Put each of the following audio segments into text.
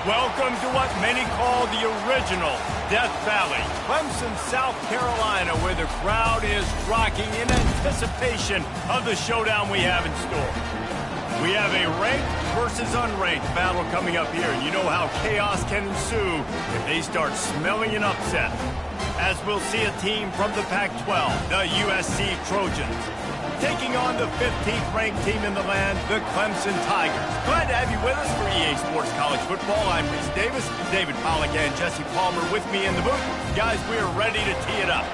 Welcome to what many call the original Death Valley, Clemson, South Carolina, where the crowd is rocking in anticipation of the showdown we have in store. We have a ranked versus unranked battle coming up here, and you know how chaos can ensue if they start smelling an upset. As we'll see a team from the Pac-12, the USC Trojans, taking on the 15th ranked team in the land, the Clemson Tigers. Glad to have you with us for EA Sports College Football. I'm Reese Davis, David Pollack and Jesse Palmer with me in the booth. Guys, we are ready to tee it up.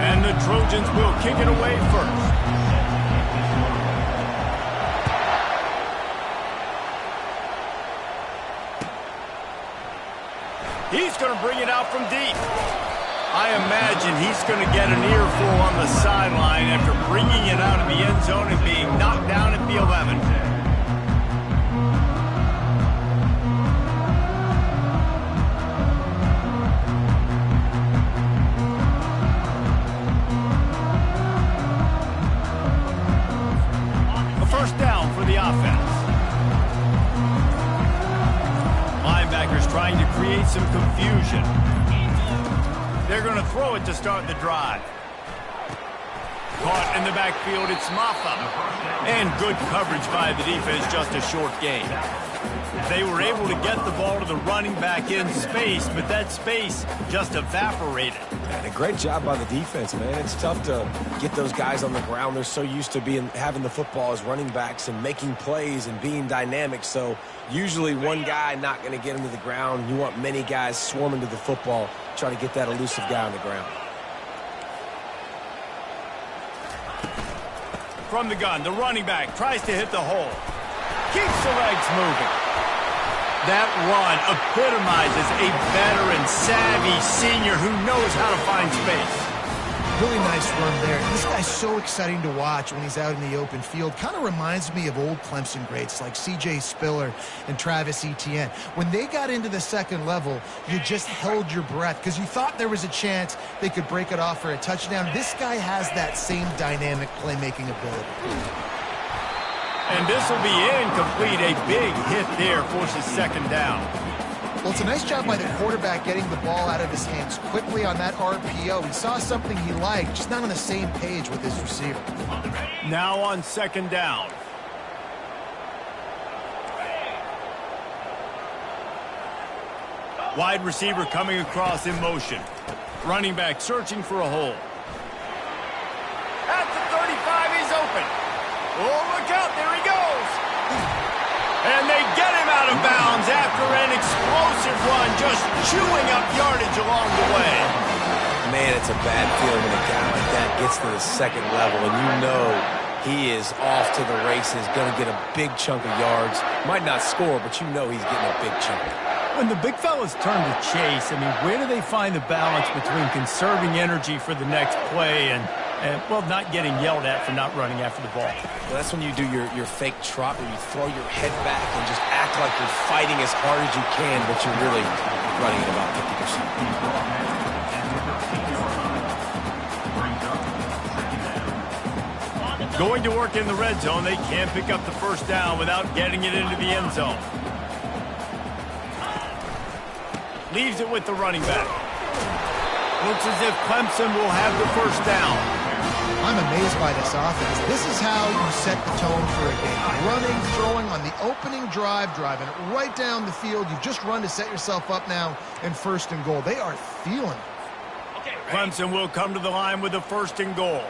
And the Trojans will kick it away first. He's going to bring it out from deep. I imagine he's going to get an earful on the sideline after bringing it out of the end zone and being knocked down at the 11. A first down for the offense. Linebackers trying to create some confusion. They're going to throw it to start the drive. Caught in the backfield, it's Maffa. And good coverage by the defense, just a short gain. They were able to get the ball to the running back in space, but that space just evaporated. And a great job by the defense, man. It's tough to get those guys on the ground. They're so used to having the football as running backs and making plays and being dynamic. So usually one guy not going to get him to the ground. You want many guys swarming to the football, try to get that elusive guy on the ground. From the gun, the running back tries to hit the hole. Keeps the legs moving. That run epitomizes a veteran, savvy senior who knows how to find space. Really nice run there. This guy's so exciting to watch when he's out in the open field. Kind of reminds me of old Clemson greats like C.J. Spiller and Travis Etienne. When they got into the second level, you just held your breath because you thought there was a chance they could break it off for a touchdown. This guy has that same dynamic playmaking ability. And this will be incomplete. A big hit there forces second down. Well, it's a nice job by the quarterback getting the ball out of his hands quickly on that RPO. He saw something he liked, just not on the same page with his receiver. Now on second down. Wide receiver coming across in motion. Running back searching for a hole. At the 35, he's open. Oh, look out, there he goes. And they get him out of bounds after an explosive run, just chewing up yardage along the way. Man, it's a bad feeling when a guy like that gets to the second level, and you know he is off to the races, going to get a big chunk of yards. Might not score, but you know he's getting a big chunk. When the big fellas turn to chase, I mean, where do they find the balance between conserving energy for the next play and well, not getting yelled at for not running after the ball? Well, that's when you do your fake trot where you throw your head back and just act like you're fighting as hard as you can, but you're really running at about 50%. Going to work in the red zone, they can't pick up the first down without getting it into the end zone. Leaves it with the running back. Looks as if Clemson will have the first down. I'm amazed by this offense. This is how you set the tone for a game. Running, throwing on the opening drive, driving it right down the field. You've just run to set yourself up now in first and goal. They are feeling it. Clemson will come to the line with a first and goal.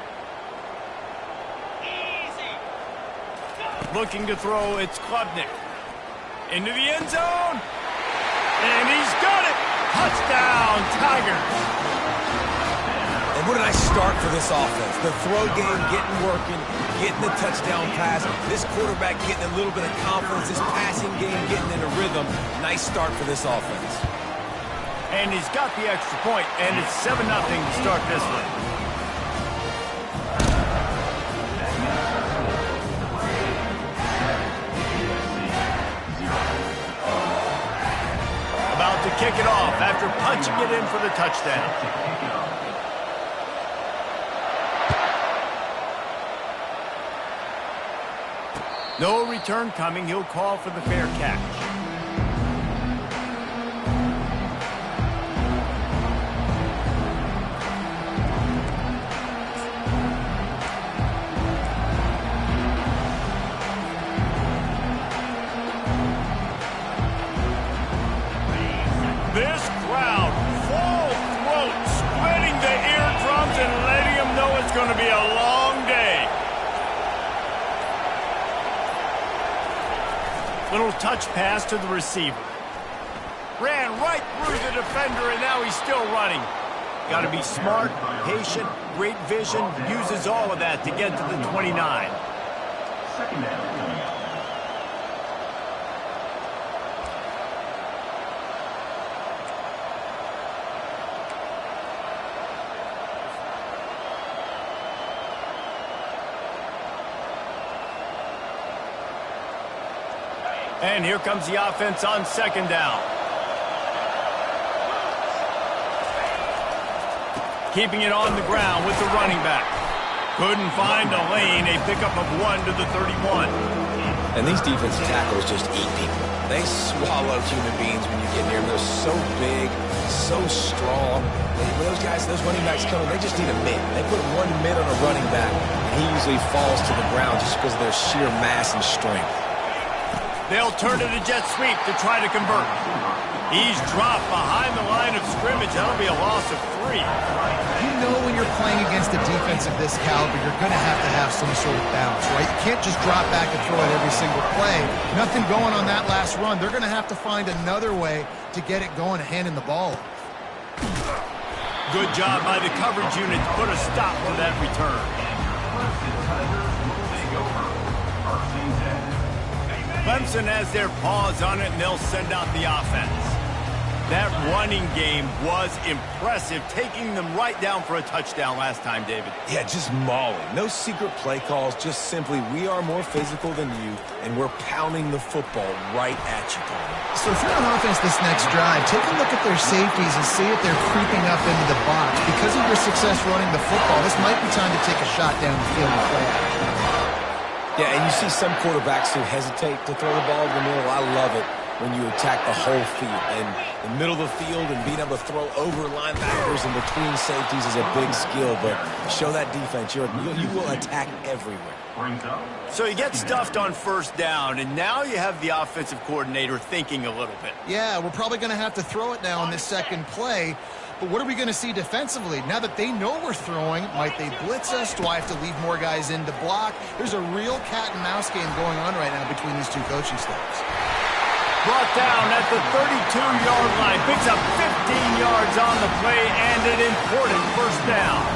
Looking to throw, it's Klubnik. Into the end zone. And he's got it. Touchdown, Tigers. And what a nice start for this offense. The throw game getting working, getting the touchdown pass. This quarterback getting a little bit of confidence. This passing game getting in a rhythm. Nice start for this offense. And he's got the extra point, and it's 7-0 to start this one. About to kick it off after punching it in for the touchdown. No return coming. He'll call for the fair catch. This crowd, full throat, splitting the eardrums and letting them know it's going to be a long day. Little touch pass to the receiver. Ran right through the defender, and now he's still running. Got to be smart, patient, great vision, uses all of that to get to the 29. Second down coming up. And here comes the offense on second down. Keeping it on the ground with the running back. Couldn't find a lane, a pickup of 1 to the 31. And these defensive tackles just eat people. They swallow human beings when you get near them. They're so big, so strong. When those guys, those running backs come in, they just need a mid. They put one mid on a running back, and he usually falls to the ground just because of their sheer mass and strength. They'll turn it a jet sweep to try to convert. He's dropped behind the line of scrimmage. That'll be a loss of 3. You know when you're playing against a defense of this caliber, you're going to have some sort of balance, right? You can't just drop back and throw it every single play. Nothing going on that last run. They're going to have to find another way to get it going, handing the ball. Good job by the coverage unit to put a stop to that return. Clemson has their paws on it, and they'll send out the offense. That running game was impressive, taking them right down for a touchdown last time, David. Yeah, just mauling. No secret play calls, just simply we are more physical than you, and we're pounding the football right at you, Tony. So if you're on offense this next drive, take a look at their safeties and see if they're creeping up into the box. Because of your success running the football, this might be time to take a shot down the field and play action. Yeah, and you see some quarterbacks who hesitate to throw the ball in the middle. I love it when you attack the whole field. And the middle of the field and being able to throw over linebackers and between safeties is a big skill. But show that defense. You will attack everywhere. So you get stuffed on first down, and now you have the offensive coordinator thinking a little bit. Yeah, we're probably going to have to throw it now on this second play. But what are we going to see defensively? Now that they know we're throwing, might they blitz us? Do I have to leave more guys in to block? There's a real cat and mouse game going on right now between these two coaching staffs. Brought down at the 32-yard line. Picks up 15 yards on the play and an important first down.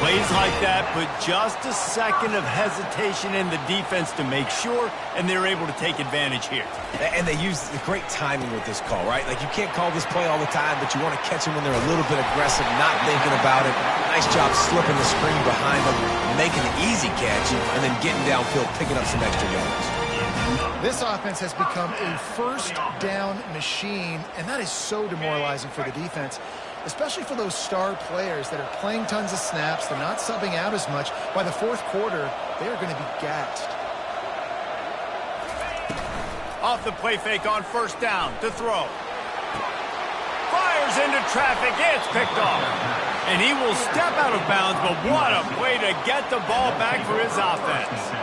Plays like that put just a second of hesitation in the defense to make sure, and they're able to take advantage here. And they use the great timing with this call, right? Like, you can't call this play all the time, but you want to catch them when they're a little bit aggressive, not thinking about it. Nice job slipping the screen behind them, making an easy catch, and then getting downfield, picking up some extra yards. This offense has become a first down machine, and that is so demoralizing for the defense, especially for those star players that are playing tons of snaps. They're not subbing out as much. By the fourth quarter, they are going to be gassed. Off the play fake on first down to throw. Fires into traffic. It's picked off. And he will step out of bounds, but what a way to get the ball back for his offense.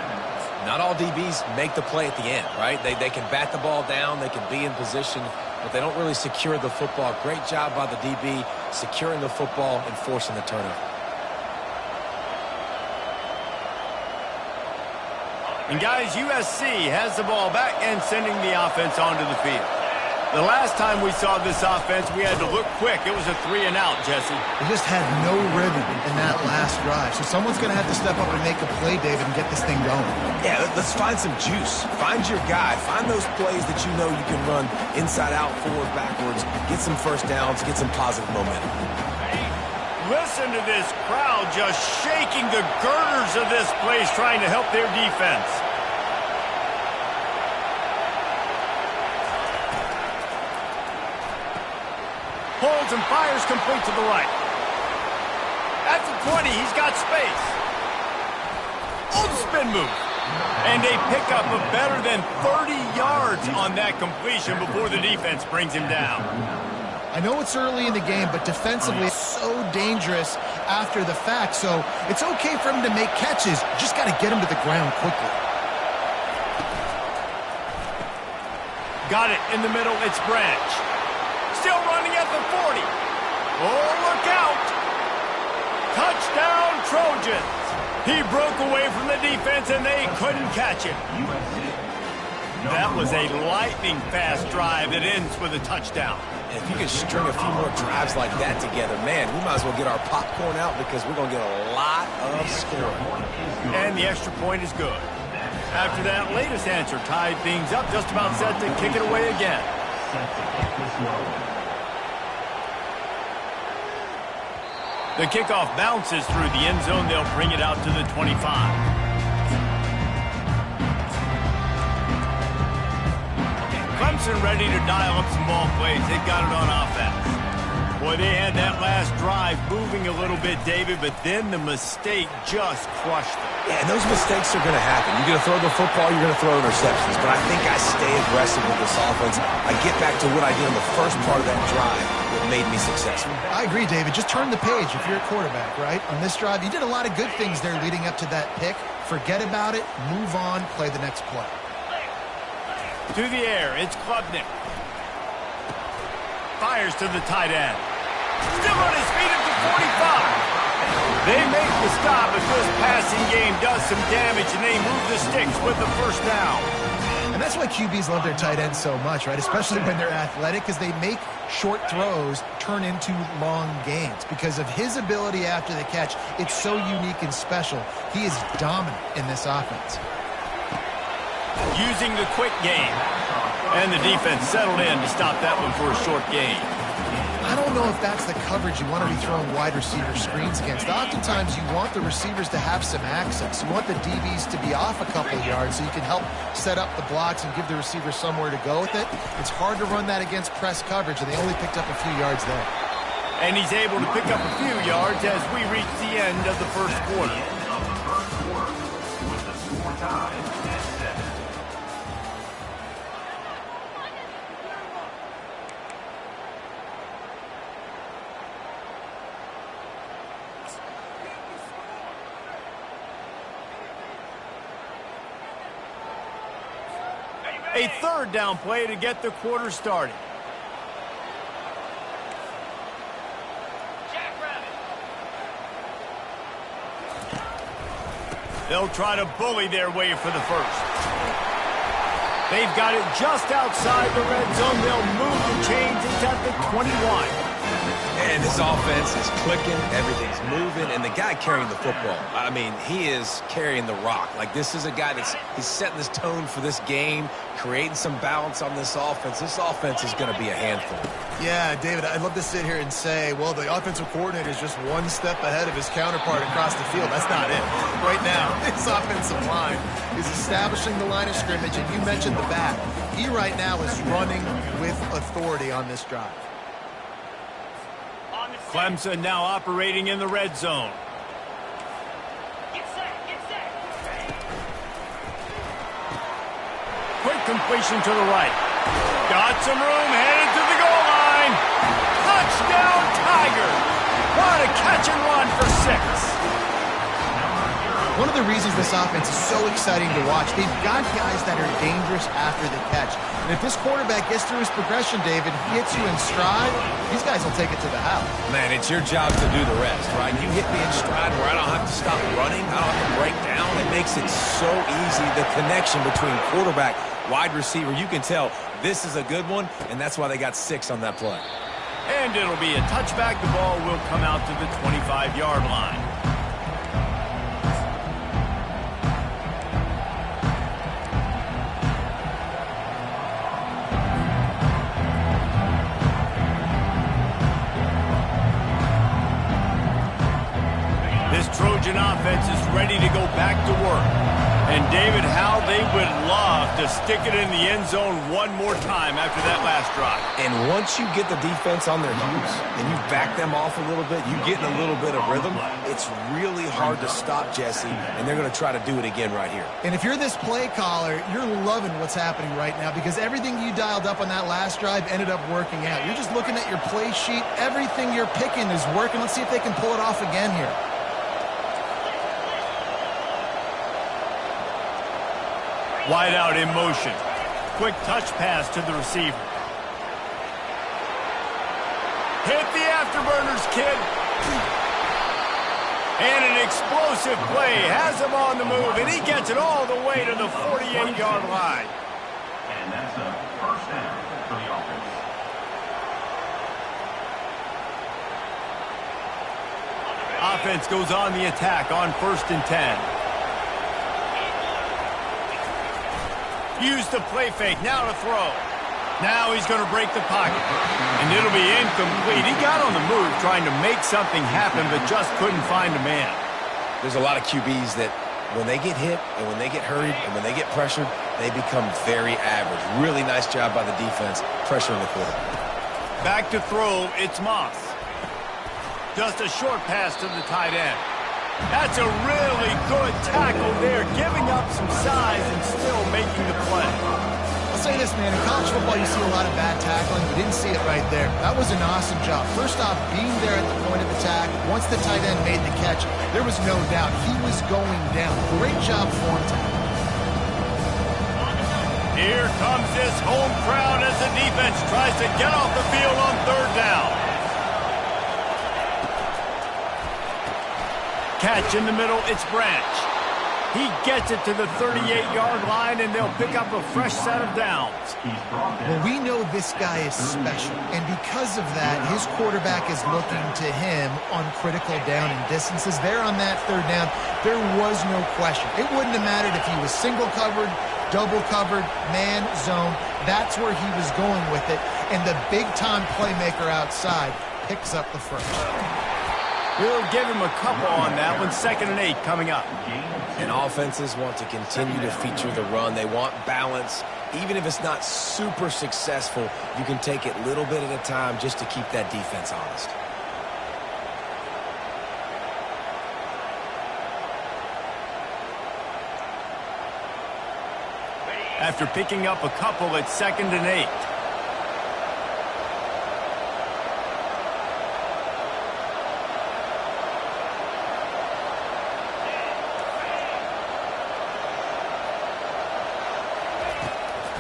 Not all DBs make the play at the end, right? They can bat the ball down, they can be in position, but they don't really secure the football. Great job by the DB securing the football and forcing the turnover. And guys, USC has the ball back and sending the offense onto the field. The last time we saw this offense, we had to look quick. It was a 3-and-out, Jesse. They just had no rhythm in that last drive. So someone's going to have to step up and make a play, David, and get this thing going. Yeah, let's find some juice. Find your guy. Find those plays that you know you can run inside out, forward, backwards. Get some first downs. Get some positive momentum. Listen to this crowd just shaking the girders of this place, trying to help their defense. Holds and fires complete to the right. At the 20, he's got space. Oh, the spin move. And they pick up a better than 30 yards on that completion before the defense brings him down. I know it's early in the game, but defensively it's so dangerous after the fact. So it's okay for him to make catches. Just got to get him to the ground quickly. Got it in the middle. It's Branch. Still running at the 40. Oh, look out. Touchdown, Trojans. He broke away from the defense, and they couldn't catch him. That was a lightning-fast drive that ends with a touchdown. And if you can string a few more drives like that together, man, we might as well get our popcorn out because we're going to get a lot of scoring. And the extra point is good. After that latest answer tied things up, just about set to kick it away again. The kickoff bounces through the end zone. They'll bring it out to the 25. Clemson ready to dial up some ball plays. They've got it on offense. Boy, they had that last drive moving a little bit, David, but then the mistake just crushed them. Yeah, and those mistakes are going to happen. You're going to throw the football, you're going to throw interceptions. But I think I stay aggressive with this offense. I get back to what I did in the first part of that drive that made me successful. I agree, David. Just turn the page if you're a quarterback, right? On this drive, you did a lot of good things there leading up to that pick. Forget about it, move on, play the next play. To the air, it's Klubnik. Fires to the tight end. Still on his feet at the 45. They make the stop, but this passing game does some damage, and they move the sticks with the first down. And that's why QBs love their tight ends so much, right? Especially when they're athletic, because they make short throws turn into long gains. Because of his ability after the catch, it's so unique and special. He is dominant in this offense. Using the quick game. And the defense settled in to stop that one for a short gain. I don't know if that's the coverage you want to be throwing wide receiver screens against. Oftentimes, you want the receivers to have some access. You want the DBs to be off a couple of yards so you can help set up the blocks and give the receiver somewhere to go with it. It's hard to run that against press coverage, and they only picked up a few yards there. And he's able to pick up a few yards as we reach the end of the first quarter. A third down play to get the quarter started. They'll try to bully their way for the first. They've got it just outside the red zone. They'll move the chains. It's at the 21. And this offense is clicking, everything's moving, and the guy carrying the football, I mean, he is carrying the rock. Like, this is a guy he's setting this tone for this game, creating some balance on this offense. This offense is going to be a handful. Yeah, David, I'd love to sit here and say, well, the offensive coordinator is just one step ahead of his counterpart across the field. That's not it. Right now, this offensive line is establishing the line of scrimmage, and you mentioned the back. He right now is running with authority on this drive. Clemson now operating in the red zone. Get set. Quick completion to the right. Got some room, headed to the goal line. Touchdown, Tiger. What a catch and run for 6. One of the reasons this offense is so exciting to watch, they've got guys that are dangerous after the catch. And if this quarterback gets through his progression, David, he hits you in stride, these guys will take it to the house. Man, it's your job to do the rest, right? You hit me in stride where I don't have to stop running. I don't have to break down. It makes it so easy. The connection between quarterback, wide receiver, you can tell this is a good one, and that's why they got 6 on that play. And it'll be a touchback. The ball will come out to the 25-yard line. Trojan offense is ready to go back to work. And David, how they would love to stick it in the end zone one more time after that last drive. And once you get the defense on their heels and you back them off a little bit, you get in a little bit of rhythm, it's really hard to stop, Jesse, and they're going to try to do it again right here. And if you're this play caller, you're loving what's happening right now because everything you dialed up on that last drive ended up working out. You're just looking at your play sheet. Everything you're picking is working. Let's see if they can pull it off again here. Wide out in motion. Quick touch pass to the receiver. Hit the afterburners, kid. And an explosive play has him on the move, and he gets it all the way to the 48-yard line. And that's a first down for the offense. Offense goes on the attack on 1st and 10. Use the play fake, now to throw. Now he's going to break the pocket. And it'll be incomplete. He got on the move trying to make something happen, but just couldn't find a man. There's a lot of QBs that when they get hit and when they get hurried and when they get pressured, they become very average. Really nice job by the defense pressuring the quarterback. Back to throw, it's Moss. Just a short pass to the tight end. That's a really good tackle there, giving up some size and still making the play. I'll say this, man. In college football, you see a lot of bad tackling. You didn't see it right there. That was an awesome job. First off, being there at the point of attack. Once the tight end made the catch, there was no doubt he was going down. Great job for him. Here comes this home crowd as the defense tries to get off the field on 3rd down. Catch in the middle, it's Branch. He gets it to the 38-yard line, and they'll pick up a fresh set of downs. Well, we know this guy is special, and because of that, his quarterback is looking to him on critical down and distances. There on that 3rd down, there was no question. It wouldn't have mattered if he was single covered, double covered, man, zone. That's where he was going with it, and the big-time playmaker outside picks up the first. We'll give him a couple on that one. 2nd and 8 coming up. And offenses want to continue to feature the run. They want balance. Even if it's not super successful, you can take it little bit at a time just to keep that defense honest. After picking up a couple at 2nd and 8.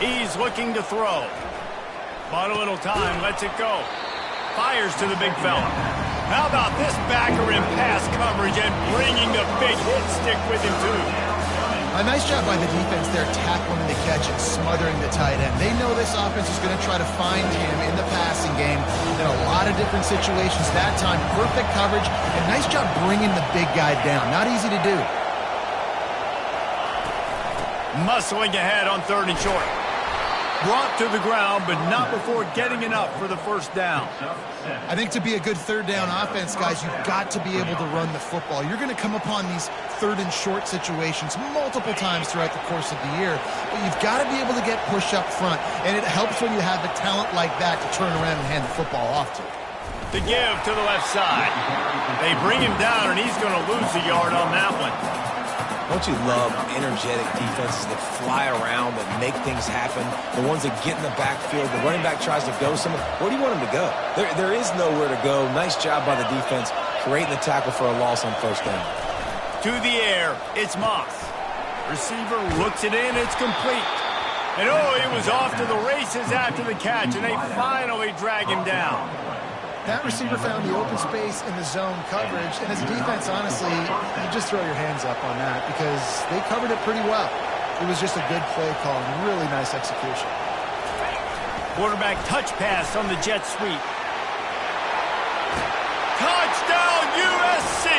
He's looking to throw. Bought a little time, lets it go. Fires to the big fella. How about this backer in pass coverage and bringing the big hit stick with him, too? A nice job by the defense there, tackling the catch and smothering the tight end. They know this offense is going to try to find him in the passing game in a lot of different situations. That time, perfect coverage, and nice job bringing the big guy down. Not easy to do. Muscling ahead on 3rd and short. Brought to the ground, but not before getting enough for the 1st down. I think to be a good 3rd down offense, guys, you've got to be able to run the football. You're going to come upon these 3rd and short situations multiple times throughout the course of the year, but you've got to be able to get push up front, and it helps when you have a talent like that to turn around and hand the football off to. The give to the left side. They bring him down, and he's going to lose a yard on that one. Don't you love energetic defenses that fly around, that make things happen? The ones that get in the backfield, the running back tries to go somewhere. Where do you want him to go? There is nowhere to go. Nice job by the defense, creating the tackle for a loss on 1st down. To the air, it's Moss. Receiver looks it in, it's complete. And oh, he was off to the races after the catch, and they finally drag him down. That receiver found the open space in the zone coverage, and as a defense, honestly, you just throw your hands up on that because they covered it pretty well. It was just a good play call and really nice execution. Quarterback touch pass on the jet sweep. Touchdown USC!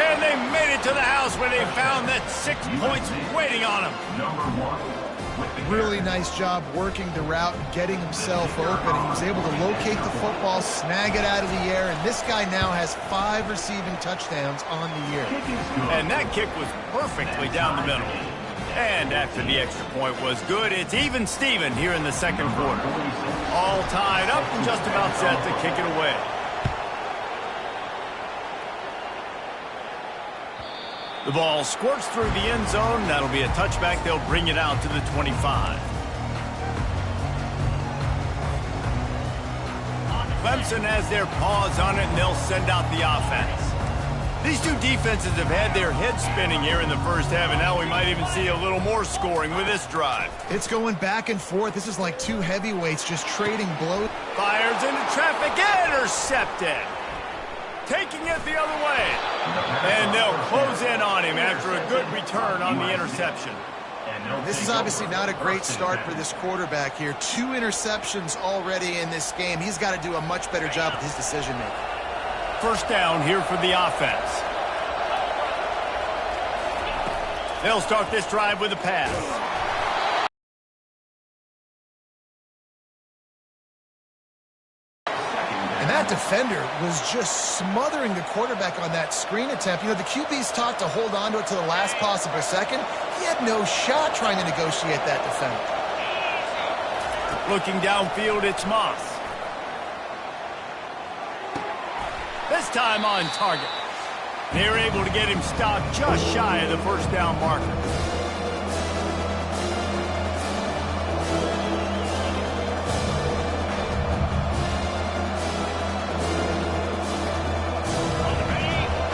And they made it to the house where they found that 6 points waiting on them. Really nice job working the route and getting himself open. He was able to locate the football, snag it out of the air, and this guy now has 5 receiving touchdowns on the year. And that kick was perfectly down the middle. And after the extra point was good, it's even Steven here in the second quarter. All tied up and just about set to kick it away. The ball squirts through the end zone. That'll be a touchback. They'll bring it out to the 25. Clemson has their paws on it, and they'll send out the offense. These two defenses have had their heads spinning here in the first half, and now we might even see a little more scoring with this drive. It's going back and forth. This is like two heavyweights just trading blows. Fires into traffic, intercepted. Taking it the other way. And they'll close in on him after a good return on the interception. This is obviously not a great start for this quarterback here. 2 interceptions already in this game. He's got to do a much better job with his decision-making. First down here for the offense. They'll start this drive with a pass. And that defender was just smothering the quarterback on that screen attempt. You know, the QB's taught to hold on to it to the last possible second. He had no shot trying to negotiate that defender. Looking downfield, it's Moss. This time on target. They're able to get him stopped just shy of the first down marker.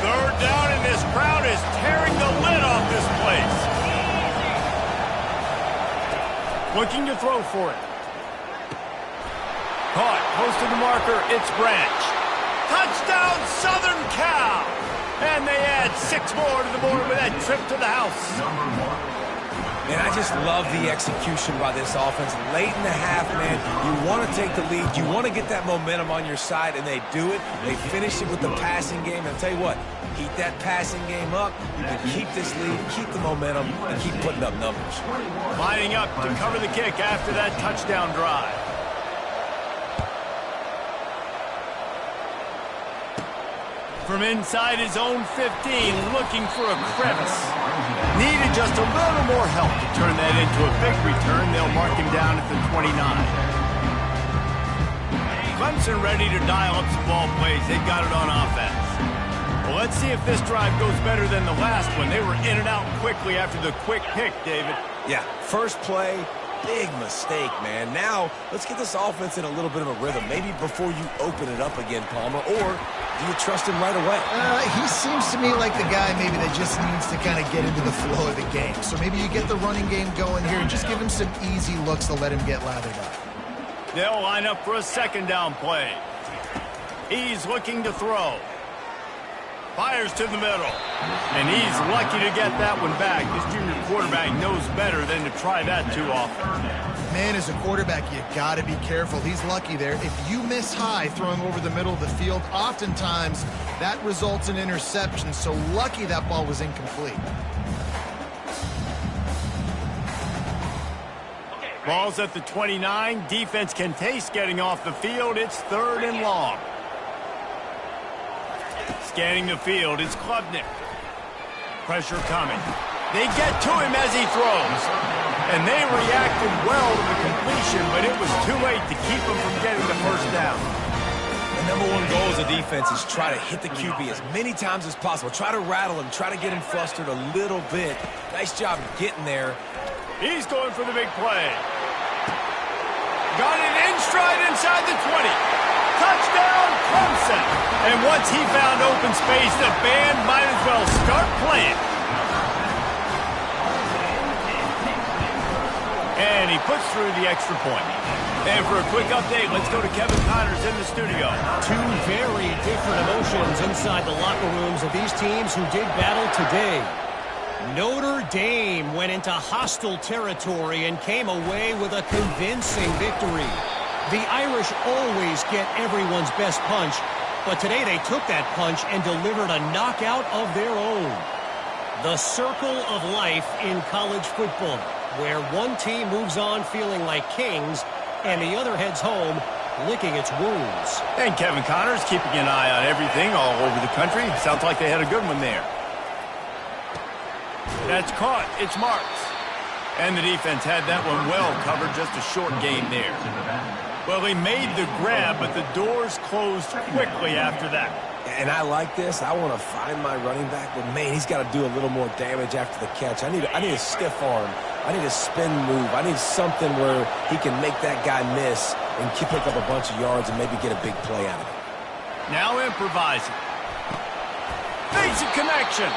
Third down, and this crowd is tearing the lid off this place. Looking to throw for it. Caught, close to the marker, it's Branch. Touchdown, Southern Cal! And they add 6 more to the board with that trip to the house. Man, I just love the execution by this offense. Late in the half, man, you want to take the lead. You want to get that momentum on your side, and they do it. They finish it with the passing game. And I'll tell you what, keep that passing game up, and keep this lead, keep the momentum, and keep putting up numbers. Lining up to cover the kick after that touchdown drive. From inside his own 15, looking for a crevice. Needed just a little more help to turn that into a big return. They'll mark him down at the 29. Clemson ready to dial up some ball plays. They've got it on offense. Well, let's see if this drive goes better than the last one. They were in and out quickly after the quick pick, David. Yeah, first play, big mistake, man. Now, let's get this offense in a little bit of a rhythm. Maybe before you open it up again, Palmer, or do you trust him right away? He seems to me like the guy maybe that just needs to kind of get into the flow of the game. So maybe you get the running game going here and just give him some easy looks to let him get lathered up. They'll line up for a second down play. He's looking to throw. Fires to the middle. And he's lucky to get that one back. This junior quarterback knows better than to try that too often. Man, as a quarterback, you got to be careful. He's lucky there. If you miss high throwing over the middle of the field, oftentimes that results in interception. So lucky that ball was incomplete. Ball's at the 29. Defense can taste getting off the field. It's 3rd and long. Scanning the field, it's Klubnik. Pressure coming. They get to him as he throws. And they reacted well to the completion, but it was too late to keep him from getting the first down. The #1 goal as a defense is try to hit the QB as many times as possible. Try to rattle him. Try to get him flustered a little bit. Nice job getting there. He's going for the big play. Got it in stride inside the 20. Touchdown, Clemson. And once he found open space, the band might as well start playing. And he puts through the extra point. And for a quick update, let's go to Kevin Connors in the studio. 2 very different emotions inside the locker rooms of these teams who did battle today. Notre Dame went into hostile territory and came away with a convincing victory. The Irish always get everyone's best punch, but today they took that punch and delivered a knockout of their own. The circle of life in college football, where one team moves on feeling like kings and the other heads home licking its wounds. And Kevin Connors keeping an eye on everything all over the country. Sounds like they had a good one there. That's caught. It's Marks. And the defense had that one well covered, just a short gain there. Well, he made the grab, but the doors closed quickly after that. And I like this. I want to find my running back, but, man, he's got to do a little more damage after the catch. I need a stiff arm. I need a spin move. I need something where he can make that guy miss and pick up a bunch of yards and maybe get a big play out of it. Now improvising. Makes a connection.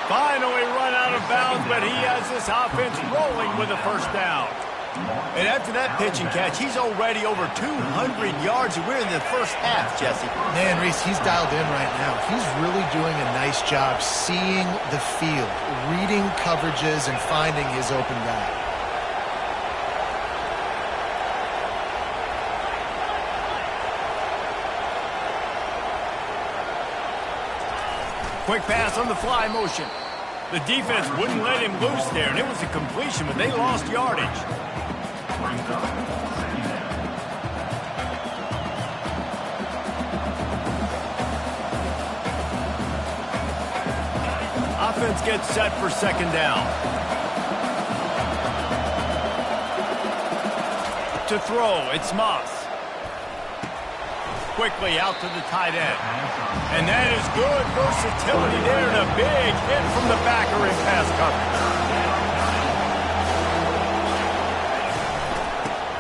Finally run out of bounds, but he has this offense rolling with a first down. And after that pitch and catch, he's already over 200 yards, and we're in the first half, Jesse. Man, Reese, he's dialed in right now. He's really doing a nice job seeing the field, reading coverages, and finding his open guy. Quick pass on the fly motion. The defense wouldn't let him loose there, and it was a completion, but they lost yardage. Offense gets set for second down. To throw, it's Moss. Quickly out to the tight end. And that is good versatility there, and a big hit from the backer in pass coverage.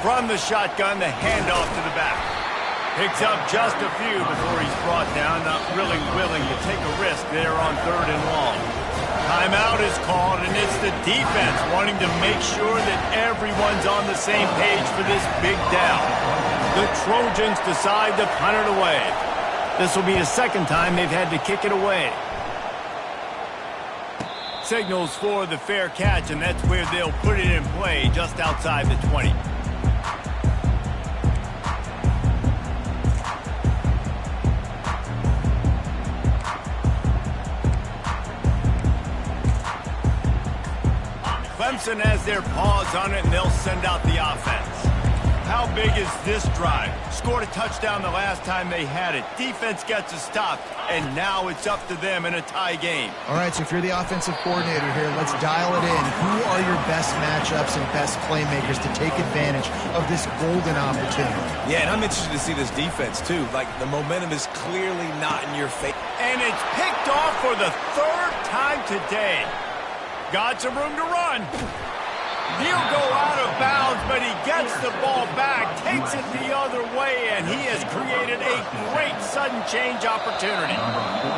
From the shotgun, the handoff to the back. Picks up just a few before he's brought down, not really willing to take a risk there on 3rd and long. Timeout is called, and it's the defense wanting to make sure that everyone's on the same page for this big down. The Trojans decide to punt it away. This will be the second time they've had to kick it away. Signals for the fair catch, and that's where they'll put it in play, just outside the 20. Clemson has their paws on it, and they'll send out the offense. How big is this drive? Scored a touchdown the last time they had it. Defense gets a stop, and now it's up to them in a tie game. All right, so if you're the offensive coordinator here, let's dial it in. Who are your best matchups and best playmakers to take advantage of this golden opportunity? Yeah, and I'm interested to see this defense, too. Like, the momentum is clearly not in your favor. And it's picked off for the 3rd time today. Got some room to run. He'll go out of bounds, but he gets the ball back, takes it the other way, and he has created a great sudden change opportunity.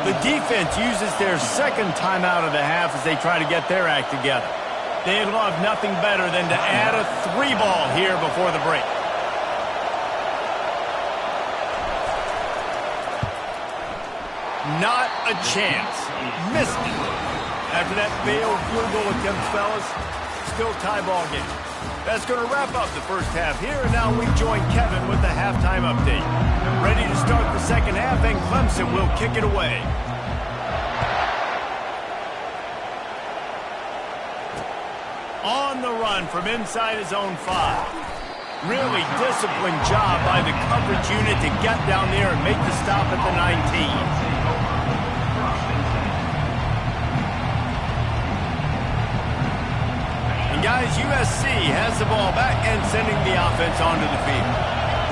The defense uses their second timeout of the half as they try to get their act together. They'd love nothing better than to add a 3-ball here before the break. Not a chance. Missed it. After that failed field goal attempt, fellas, still tie ball game. That's going to wrap up the first half here, and now we join Kevin with the halftime update. Ready to start the second half, and Clemson will kick it away. On the run from inside his own 5. Really disciplined job by the coverage unit to get down there and make the stop at the 19. Guys, USC has the ball back and sending the offense onto the field.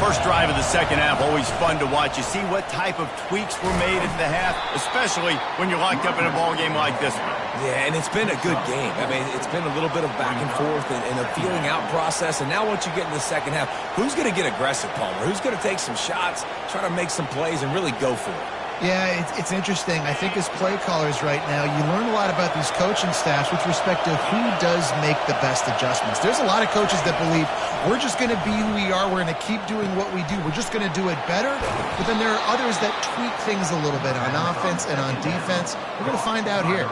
First drive of the second half, always fun to watch. You see what type of tweaks were made at the half, especially when you're locked up in a ball game like this one. Yeah, and it's been a good game. I mean, it's been a little bit of back and forth and a feeling out process. And now once you get in the second half, who's going to get aggressive, Palmer? Who's going to take some shots, try to make some plays, and really go for it? Yeah, it's interesting. I think as play callers right now, you learn a lot about these coaching staffs with respect to who does make the best adjustments. There's a lot of coaches that believe we're just going to be who we are. We're going to keep doing what we do. We're just going to do it better. But then there are others that tweak things a little bit on offense and on defense. We're going to find out here.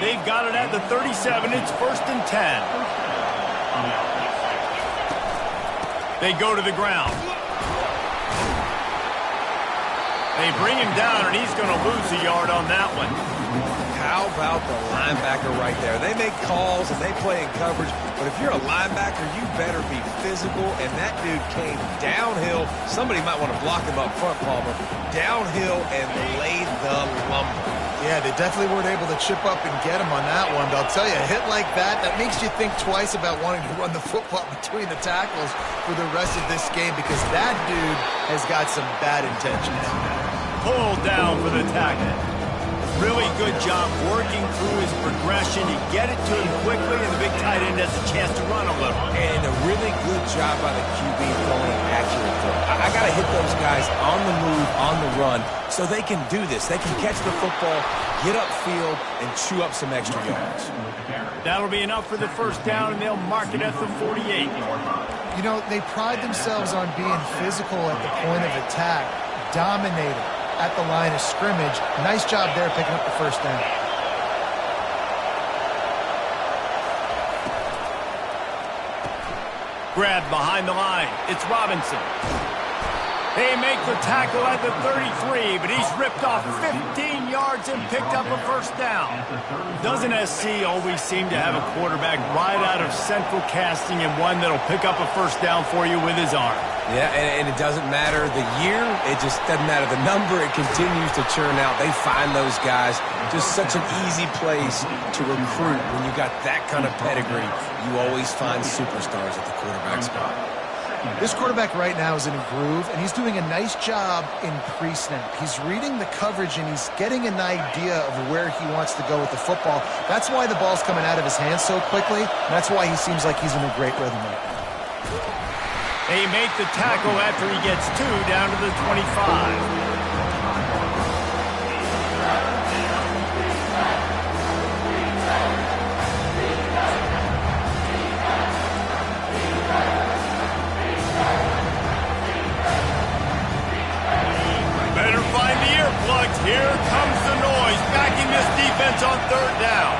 They've got it at the 37. It's 1st and 10. They go to the ground. They bring him down, and he's going to lose a yard on that one. How about the linebacker right there? They make calls and they play in coverage, but if you're a linebacker, you better be physical, and that dude came downhill. Somebody might want to block him up front, Palmer. Downhill and laid the lumber. Yeah, they definitely weren't able to chip up and get him on that one. But I'll tell you, a hit like that makes you think twice about wanting to run the football between the tackles for the rest of this game because that dude has got some bad intentions. Pulled down for the tackle. Really good job working through his progression. You get it to him quickly, and the big tight end has a chance to run a little. And a really good job by the QB throwing an accurate throw. I got to hit those guys on the move, on the run, so they can do this. They can catch the football, get upfield, and chew up some extra yards. That'll be enough for the first down, and they'll mark it at the 48. You know, they pride themselves on being physical at the point of attack, dominating at the line of scrimmage. Nice job there picking up the first down. Grabbed behind the line. It's Robinson. They make the tackle at the 33, but he's ripped off 15 yards and picked up a first down. Doesn't SC always seem to have a quarterback right out of central casting and one that'll pick up a first down for you with his arm? Yeah, and it doesn't matter the year. It just doesn't matter the number. It continues to churn out. They find those guys. Just such an easy place to recruit. When you got that kind of pedigree, you always find superstars at the quarterback spot. This quarterback right now is in a groove, and he's doing a nice job in pre-snap. He's reading the coverage, and he's getting an idea of where he wants to go with the football. That's why the ball's coming out of his hands so quickly, and that's why he seems like he's in a great rhythm right now. They make the tackle after he gets 2 down to the 25. Here comes the noise, backing this defense on third down.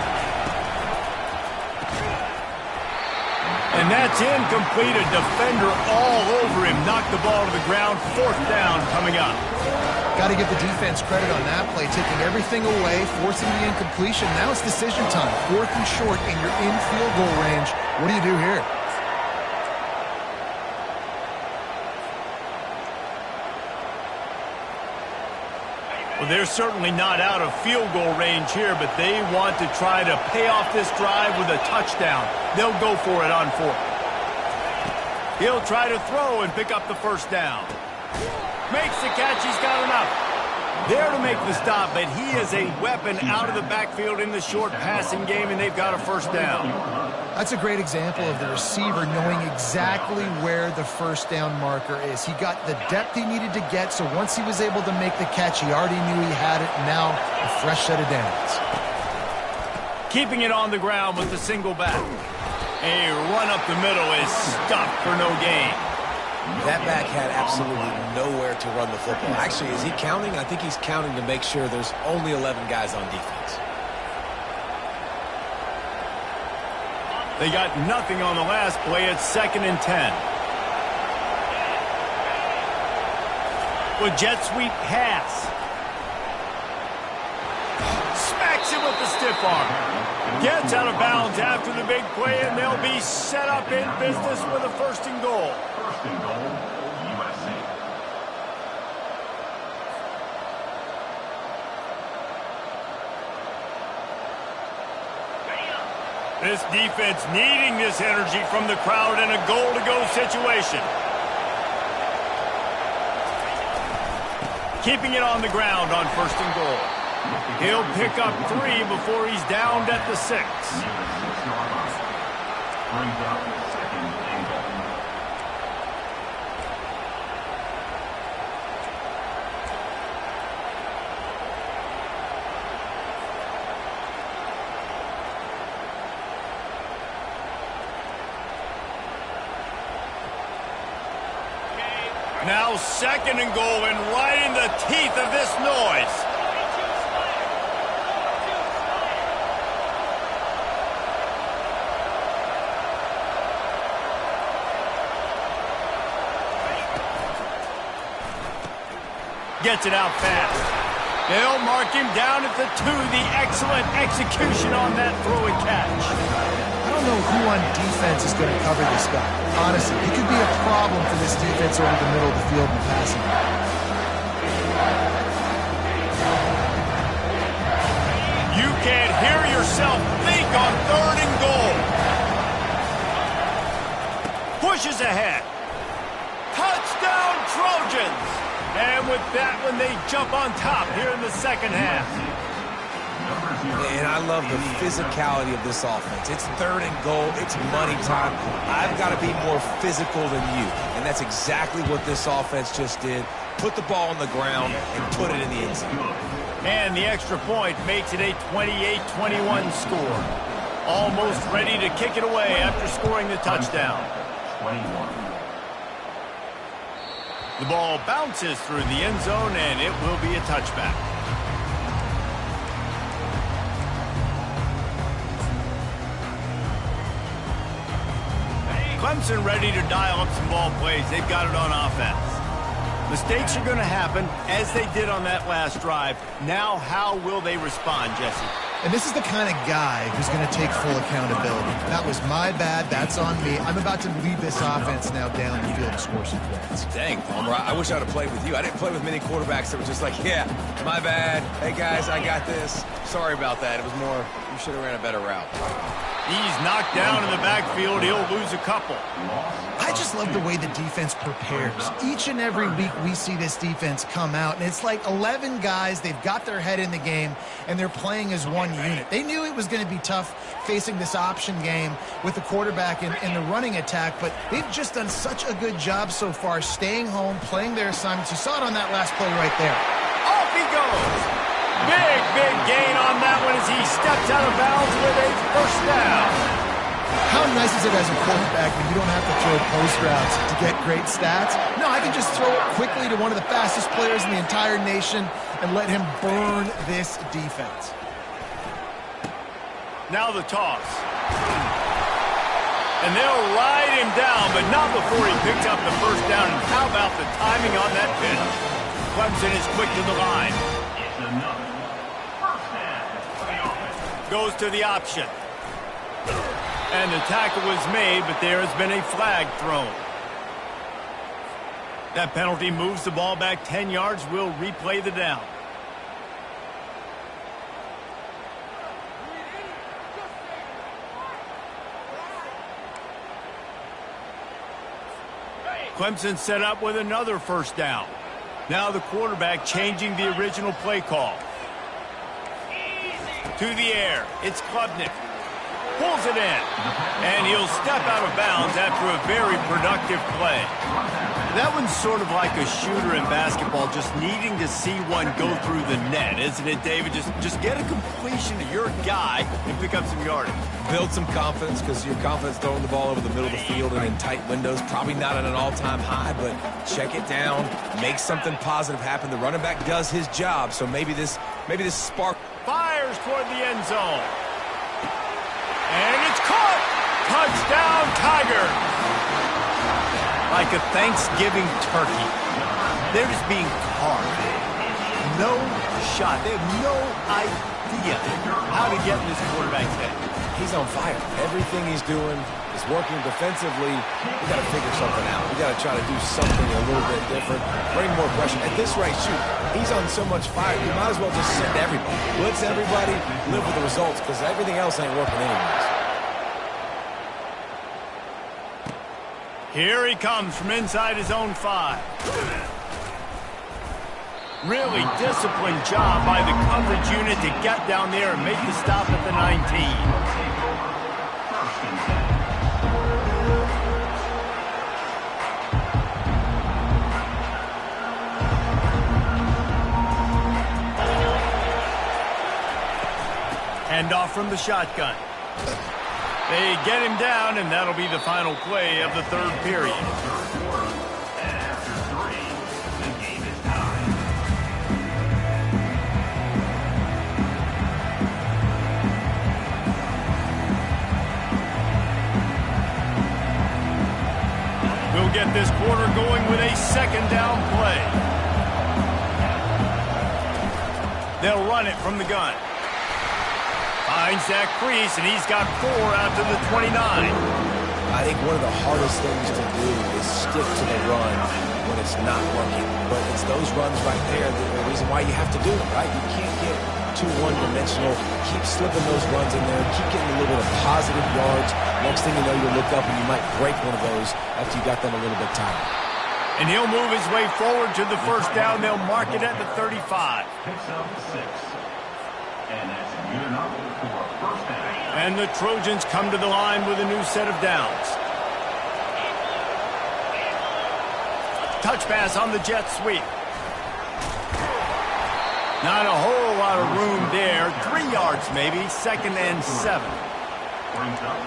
And that's incomplete. A defender all over him. Knocked the ball to the ground. Fourth down coming up. Got to give the defense credit on that play, taking everything away, forcing the incompletion. Now it's decision time. 4th and short, and you're in field goal range. What do you do here? Well, they're certainly not out of field goal range here, but they want to try to pay off this drive with a touchdown. They'll go for it on 4th. He'll try to throw and pick up the first down. Makes the catch. He's got enough. There to make the stop, but he is a weapon out of the backfield in the short passing game, and they've got a first down. That's a great example of the receiver knowing exactly where the first down marker is. He got the depth he needed to get, so once he was able to make the catch, he already knew he had it. Now, a fresh set of downs. Keeping it on the ground with the single back. A run up the middle is stuffed for no gain. That back had absolutely nowhere to run the football. Actually, is he counting? I think he's counting to make sure there's only 11 guys on defense. They got nothing on the last play. It's 2nd and 10. With jet sweep pass. Smacks him with the stiff arm. Gets out of bounds after the big play, and they'll be set up in business with a 1st and goal. 1st and goal, USC. This defense needing this energy from the crowd in a goal-to-go situation. Keeping it on the ground on 1st and goal. He'll pick up 3 before he's downed at the 6. Brings up 2nd and goal. Now 2nd and goal, and right in the teeth of this noise. Gets it out fast. They'll mark him down at the 2. The excellent execution on that throw and catch. I don't know who on defense is going to cover this guy. Honestly, he could be a problem for this defense over the middle of the field in passing. himself think on 3rd and goal. Pushes ahead. Touchdown, Trojans! And with that one, they jump on top here in the second half. And I love the physicality of this offense. It's 3rd and goal. It's money time. I've got to be more physical than you. And that's exactly what this offense just did. Put the ball on the ground and put it in the end zone. And the extra point makes it a 28-21 score. Almost ready to kick it away after scoring the touchdown. 21. The ball bounces through the end zone, and it will be a touchback. Clemson ready to dial up some ball plays. They've got it on offense. Mistakes are going to happen, as they did on that last drive. Now, how will they respond, Jesse? And this is the kind of guy who's going to take full accountability. That was my bad. That's on me. I'm about to lead this offense now down the field to score some points. Dang, Palmer, I wish I would have played with you. I didn't play with many quarterbacks that were just like, yeah, my bad. Hey, guys, I got this. Sorry about that. It was more, you should have ran a better route. He's knocked down in the backfield. He'll lose a couple. I just love the way the defense prepares. Each and every week we see this defense come out, and it's like 11 guys. They've got their head in the game, and they're playing as one unit. They knew it was going to be tough facing this option game with the quarterback and the running attack, but they've just done such a good job so far staying home, playing their assignments. You saw it on that last play right there. Off he goes. Big gain on that one as he steps out of bounds with a first down. How nice is it as a quarterback when you don't have to throw post routes to get great stats? No, I can just throw it quickly to one of the fastest players in the entire nation and let him burn this defense. Now the toss. And they'll ride him down, but not before he picks up the first down. And how about the timing on that pitch? Clemson is quick to the line. It's another first down for the offense. Goes to the option. And the tackle was made, but there has been a flag thrown. That penalty moves the ball back 10 yards. We'll replay the down. Clemson set up with another first down. Now the quarterback changing the original play call. To the air. It's Klubnik. Pulls it in. And he'll step out of bounds after a very productive play. That one's sort of like a shooter in basketball, just needing to see one go through the net, isn't it, David? Just get a completion to your guy and pick up some yardage. Build some confidence, because your confidence throwing the ball over the middle of the field and in tight windows, probably not at an all-time high, but check it down, make something positive happen. The running back does his job, so maybe this spark. Fires toward the end zone. And it's caught! Touchdown, Tiger! Like a Thanksgiving turkey. They're just being carved. No shot. They have no idea how to get in this quarterback's head. He's on fire. Everything he's doing is working defensively. We got to figure something out. We got to try to do something a little bit different. Bring more pressure. At this rate, shoot, he's on so much fire. You might as well just send everybody. Blitz everybody, live with the results, because everything else ain't working anyways. Here he comes from inside his own 5. Really disciplined job by the coverage unit to get down there and make the stop at the 19. Handoff from the shotgun. They get him down, and that'll be the final play of the third period. And after 3, the game is tied. We'll get this quarter going with a second down play. They'll run it from the gun. Finds that crease, and he's got 4 out to the 29. I think one of the hardest things to do is stick to the run when it's not working. But it's those runs right there that are the reason why you have to do it, right? You can't get too one-dimensional. Keep slipping those runs in there. Keep getting a little bit of positive yards. Next thing you know, you'll look up and you might break one of those after you got them a little bit tired. And he'll move his way forward to the first down. They'll mark it at the 35. Picks up 6. And that's good enough for a first down. And the Trojans come to the line with a new set of downs. Touch pass on the jet sweep. Not a whole lot of room there. 3 yards maybe. 2nd and 7. Brings up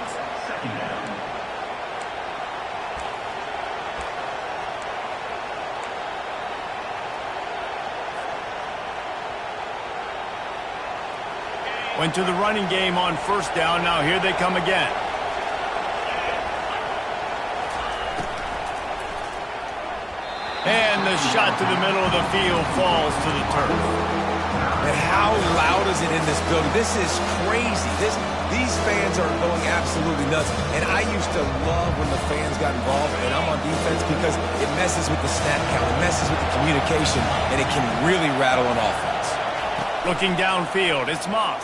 2nd down. Went to the running game on first down. Now here they come again. And the shot to the middle of the field falls to the turf. And how loud is it in this building? This is crazy. These fans are going absolutely nuts. And I used to love when the fans got involved, and I'm on defense because it messes with the snap count. It messes with the communication, and it can really rattle an offense. Looking downfield, it's Moss.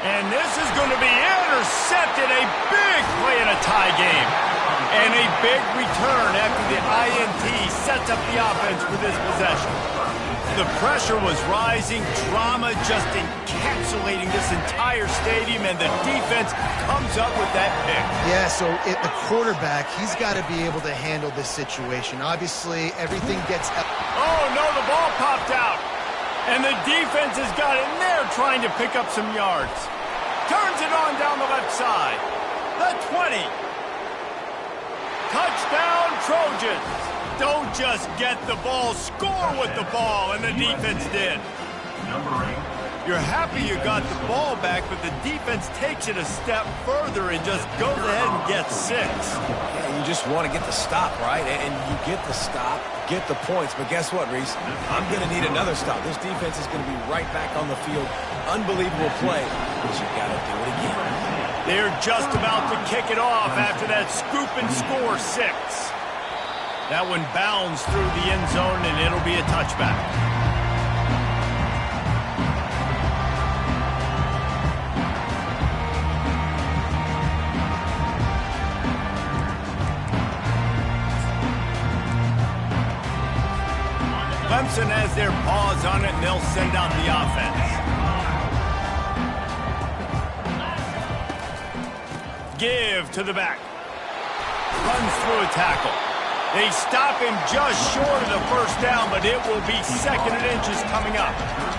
And this is going to be intercepted. A big play in a tie game. And a big return after the INT sets up the offense for this possession. The pressure was rising. Drama just encapsulating this entire stadium. And the defense comes up with that pick. Yeah, so the quarterback, he's got to be able to handle this situation. Obviously, everything gets... Oh, no, the ball popped out. And the defense has got it in there trying to pick up some yards. Turns it on down the left side. The 20. Touchdown, Trojans. Don't just get the ball, score with the ball, and the defense did. Number 8. You're happy you got the ball back, but the defense takes it a step further and just goes ahead and gets 6. Yeah, you just want to get the stop, right? And you get the stop, get the points. But guess what, Reese? I'm going to need another stop. This defense is going to be right back on the field. Unbelievable play, but you got to do it again. They're just about to kick it off after that scoop and score 6. That one bounds through the end zone, and it'll be a touchback. Clemson has their paws on it, and they'll send out the offense. Give to the back. Runs through a tackle. They stop him just short of the first down, but it will be 2nd and inches coming up.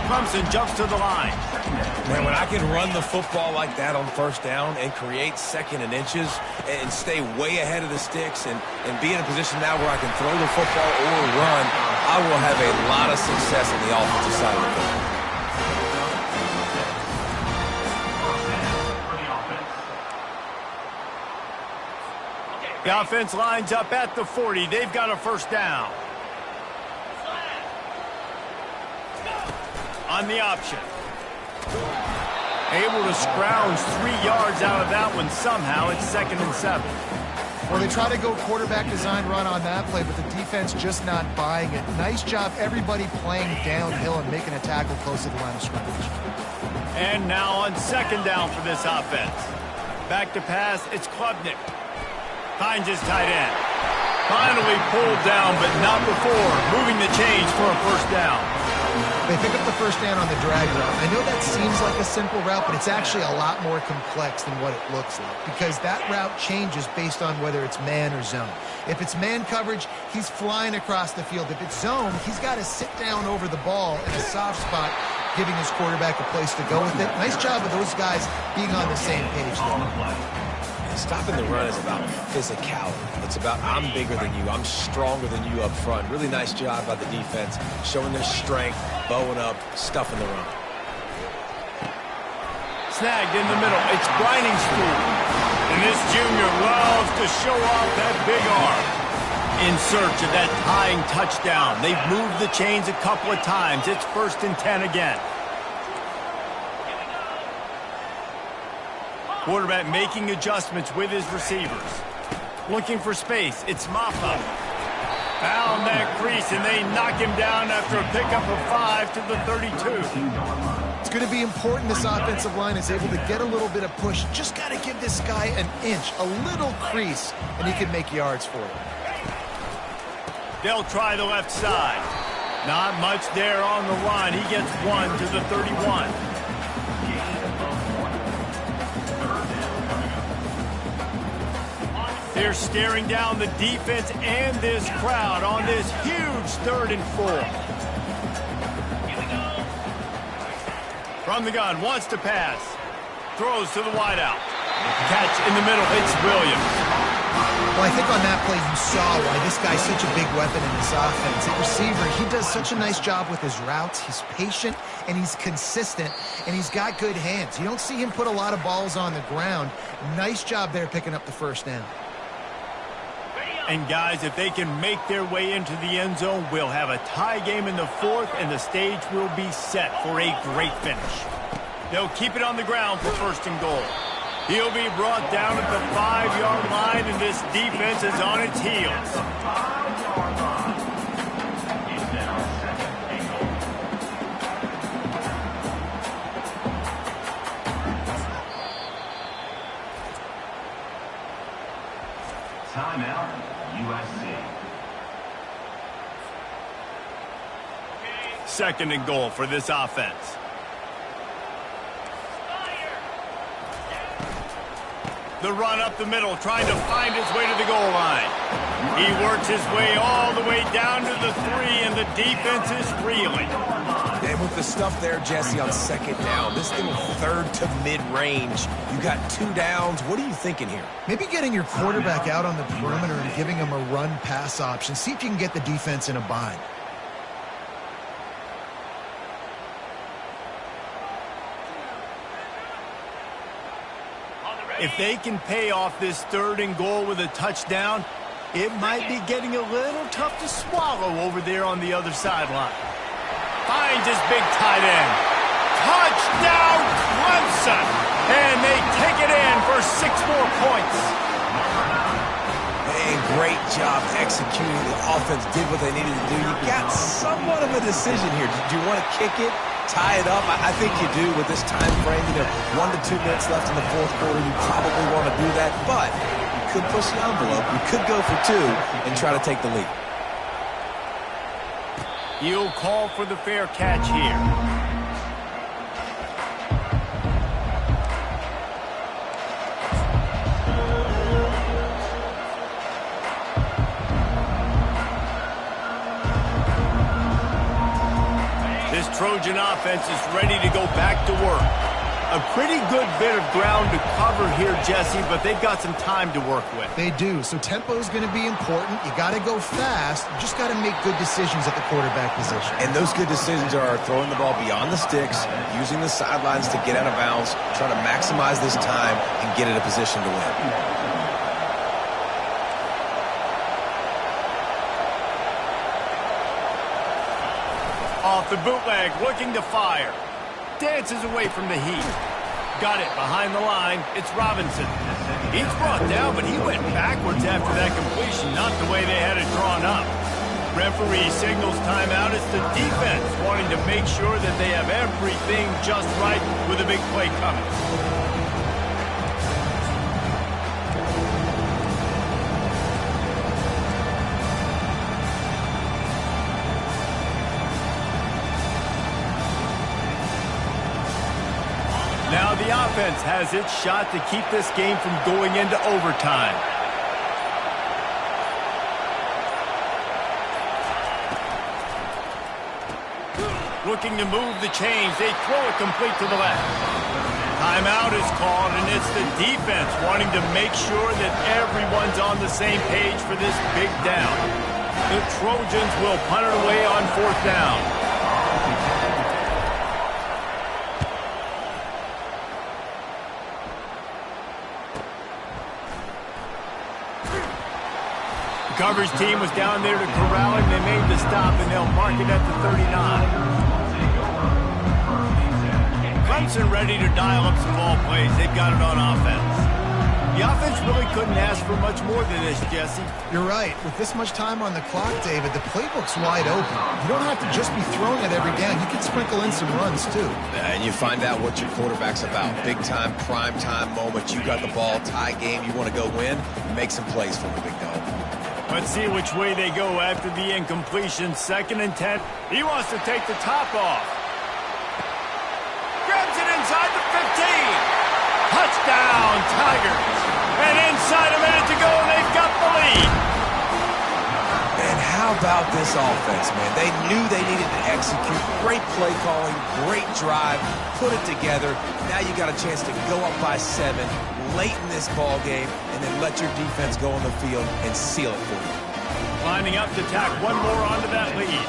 Clemson jumps to the line. Man, when I can run the football like that on first down and create 2nd and inches and stay way ahead of the sticks and be in a position now where I can throw the football or run, I will have a lot of success on the offensive side of the football. The offense lines up at the 40. They've got a first down. On the option. Able to scrounge 3 yards out of that one somehow. It's 2nd and 7. Well, they try to go quarterback design run on that play, but the defense just not buying it. Nice job, everybody playing downhill and making a tackle close to the line of scrimmage. And now on 2nd down for this offense. Back to pass, it's Klubnik. Finds his tight end. Finally pulled down, but not before. Moving the chains for a first down. They pick up the first down on the drag route. I know that seems like a simple route, but it's actually a lot more complex than what it looks like because that route changes based on whether it's man or zone. If it's man coverage, he's flying across the field. If it's zone, he's got to sit down over the ball in a soft spot, giving his quarterback a place to go with it. Nice job of those guys being on the same page there. Stopping the run is about physicality. It's about I'm bigger than you. I'm stronger than you up front. Really nice job by the defense, showing their strength, bowing up, stuffing the run. Snagged in the middle. It's Briningstool. And this junior loves to show off that big arm. In search of that tying touchdown. They've moved the chains a couple of times. It's 1st and 10 again. Quarterback making adjustments with his receivers. Looking for space. It's Maffa. Found that crease, and they knock him down after a pickup of 5 to the 32. It's going to be important this offensive line is able to get a little bit of push. Just got to give this guy an inch, a little crease, and he can make yards for it. They'll try the left side. Not much there on the line. He gets 1 to the 31. They're staring down the defense and this crowd on this huge 3rd and 4. From the gun, wants to pass. Throws to the wideout. Catch in the middle. It's Williams. Well, I think on that play you saw why this guy's such a big weapon in this offense. At receiver, he does such a nice job with his routes. He's patient, and he's consistent, and he's got good hands. You don't see him put a lot of balls on the ground. Nice job there picking up the first down. And, guys, if they can make their way into the end zone, we'll have a tie game in the 4th, and the stage will be set for a great finish. They'll keep it on the ground for 1st and goal. He'll be brought down at the 5-yard line, and this defense is on its heels. Timeout, USC. 2nd and goal for this offense. The run up the middle, trying to find his way to the goal line. He works his way all the way down to the 3, and the defense is reeling. And with the stuff there, Jesse, on 2nd down, this thing 3rd to mid-range. You got 2 downs. What are you thinking here? Maybe getting your quarterback out on the perimeter and giving him a run-pass option. See if you can get the defense in a bind. If they can pay off this 3rd and goal with a touchdown, it might be getting a little tough to swallow over there on the other sideline. Finds his big tight end. Touchdown, Clemson! And they take it in for 6 more points. Man, great job executing. The offense did what they needed to do. You got somewhat of a decision here. Do you want to kick it, tie it up? I think you do with this time frame. 1 to 2 minutes left in the 4th quarter. You probably want to do that, but you could push the envelope. You could go for 2 and try to take the lead. You'll call for the fair catch here. This Trojan offense is ready to go back to work. A pretty good bit of ground to cover here, Jesse, but they've got some time to work with. They do, so tempo is going to be important. You got to go fast. You just got to make good decisions at the quarterback position. And those good decisions are throwing the ball beyond the sticks, using the sidelines to get out of bounds, trying to maximize this time and get in a position to win. Off the bootleg, looking to fire. Dances away from the heat. Got it behind the line. It's Robinson. He's brought down, but he went backwards after that completion, not the way they had it drawn up. Referee signals timeout. It's the defense wanting to make sure that they have everything just right with a big play coming. Now the offense has its shot to keep this game from going into overtime. Looking to move the chains. They throw it complete to the left. Timeout is called, and it's the defense wanting to make sure that everyone's on the same page for this big down. The Trojans will punt it away on 4th down. Coverage team was down there to corral him. They made the stop, and they'll mark it at the 39. Clemson ready to dial up some ball plays. They've got it on offense. The offense really couldn't ask for much more than this, Jesse. You're right. With this much time on the clock, David, the playbook's wide open. You don't have to just be throwing it every down. You can sprinkle in some runs, too. And you find out what your quarterback's about. Big time, prime time moment. You got the ball, tie game. You want to go win? Make some plays for the big dog. Let's see which way they go after the incompletion. 2nd and 10. He wants to take the top off. Grabs it inside the 15. Touchdown, Tigers. And inside a minute to go, they've got the lead. And how about this offense, man? They knew they needed to execute. Great play calling, great drive, put it together. Now you got a chance to go up by 7 late in this ball game and then let your defense go on the field and seal it for you. Lining up to tack one more onto that lead.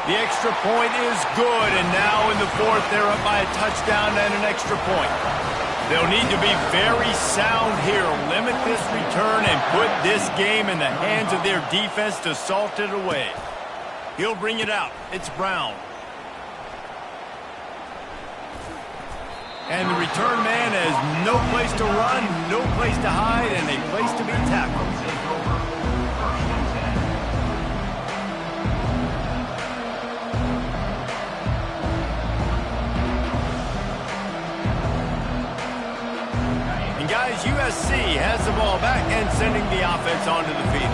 The extra point is good, and now in the 4th, they're up by a touchdown and an extra point. They'll need to be very sound here, limit this return, and put this game in the hands of their defense to salt it away. He'll bring it out. It's Brown. And the return man has no place to run, no place to hide, and a place to be tackled. Guys, USC has the ball back and sending the offense onto the field.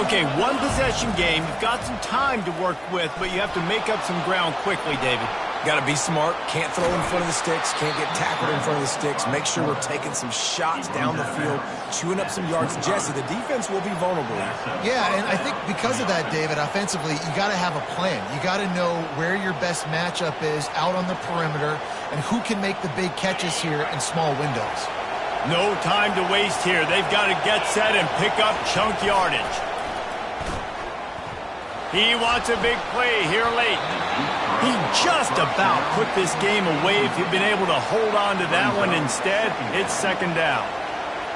Okay, one possession game. You've got some time to work with, but you have to make up some ground quickly, David. Got to be smart. Can't throw in front of the sticks. Can't get tackled in front of the sticks. Make sure we're taking some shots down the field, chewing up some yards. Jesse, the defense will be vulnerable. Yeah, and I think because of that, David, offensively, you got to have a plan. You got to know where your best matchup is out on the perimeter and who can make the big catches here in small windows. No time to waste here. They've got to get set and pick up chunk yardage. He wants a big play here late. He just about put this game away if he'd been able to hold on to that one. Instead, it's 2nd down.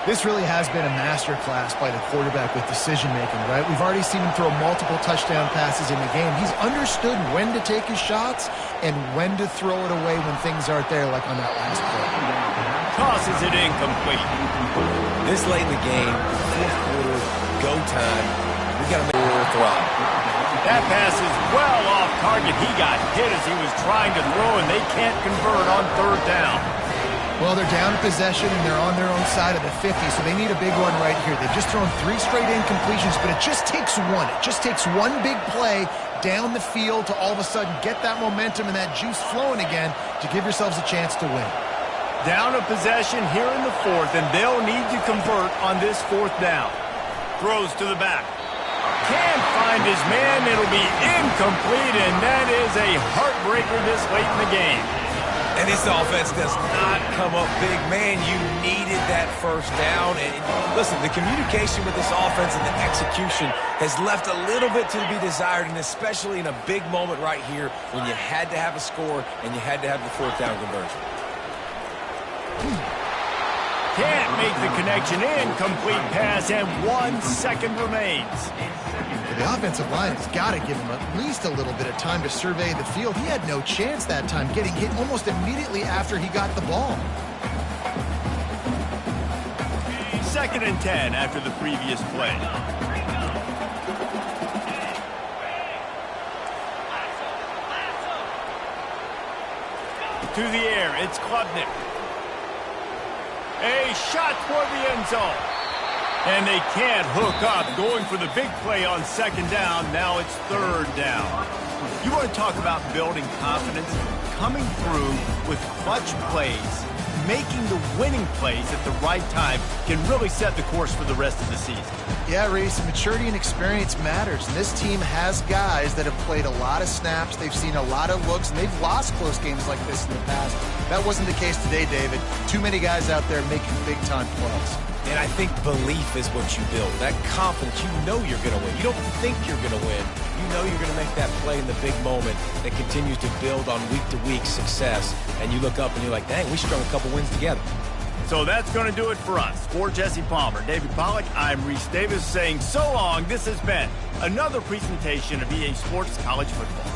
This really has been a masterclass by the quarterback with decision-making, right? We've already seen him throw multiple touchdown passes in the game. He's understood when to take his shots and when to throw it away when things aren't there, like on that last play. Tosses it incomplete. This late in the game, 4th quarter, go time. We got to make a throw. That pass is well off target. He got hit as he was trying to throw, and they can't convert on 3rd down. Well, they're down in possession, and they're on their own side of the 50, so they need a big one right here. They've just thrown 3 straight incompletions, but it just takes one. It just takes one big play down the field to all of a sudden get that momentum and that juice flowing again to give yourselves a chance to win. Down a possession here in the 4th, and they'll need to convert on this 4th down. Throws to the back. Can't find his man. It'll be incomplete, and that is a heartbreaker this late in the game. And this offense does not come up big. Man, you needed that 1st down. And listen, the communication with this offense and the execution has left a little bit to be desired, and especially in a big moment right here when you had to have a score and you had to have the 4th down conversion. Can't make the connection. Incomplete pass, and 1 second remains. The offensive line has got to give him at least a little bit of time to survey the field. He had no chance that time, getting hit almost immediately after he got the ball. 2nd and 10 after the previous play. To the air, it's Klubnik. A shot toward the end zone. And they can't hook up, going for the big play on 2nd down. Now it's 3rd down. You want to talk about building confidence? Coming through with clutch plays, making the winning plays at the right time can really set the course for the rest of the season. Yeah, Reese, maturity and experience matters. And this team has guys that have played a lot of snaps. They've seen a lot of looks, and they've lost close games like this in the past. That wasn't the case today, David. Too many guys out there making big-time plays. And I think belief is what you build. That confidence, you know you're going to win. You don't think you're going to win. You know you're going to make that play in the big moment that continues to build on week-to-week success. And you look up and you're like, dang, we strung a couple wins together. So that's going to do it for us. For Jesse Palmer, David Pollack, I'm Reese Davis saying so long. This has been another presentation of EA Sports College Football.